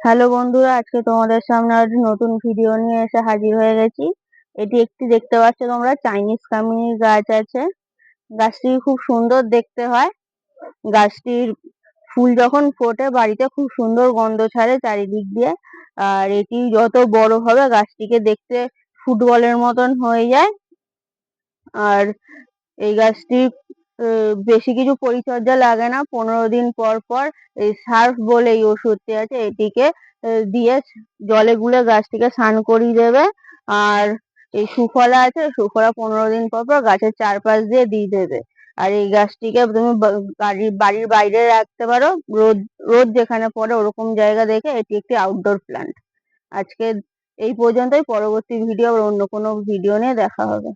Hello বন্ধুরা, আজকে তোমাদের সামনে আর নতুন ভিডিও নিয়ে এসে হাজির হয়ে গেছি। এটি একটি দেখতে পাচ্ছ তোমরা চাইনিজ কামিনী গাছ আছে। গাছটি খুব সুন্দর দেখতে হয়। গাছটির ফুল যখন ফোটে বাড়িতে খুব সুন্দর গন্ধ ছাড়ে চারিদিক দিয়ে। আর এটি যত বড় হবে গাছটিকে দেখতে ফুটবলের মতন হয়ে যায়। আর এই গাছটি বেশি কিছু পরিচর্যা লাগে না। 15 দিন পর পর এই সার্ফ বলে এই ওষুধটি আছে, এটিকে দিয়ে জলে গুলে গাছটিকে স্নান করিয়ে দেবে। আর এই সুফলা আছে, সুফলা 15 দিন পর পর গাছের চারপাশ দিয়ে দেবে। আর এই গাছটিকে তুমি বাড়ির বাইরে রাখতে পারো, রোদ রোদ যেখানে পড়ে ওরকম জায়গা দেখে। এটি একটি আউটডোর প্ল্যান্ট। আজকে এই পর্যন্তই। পরবর্তী ভিডিও অন্য কোনো ভিডিও নিয়ে দেখা হবে।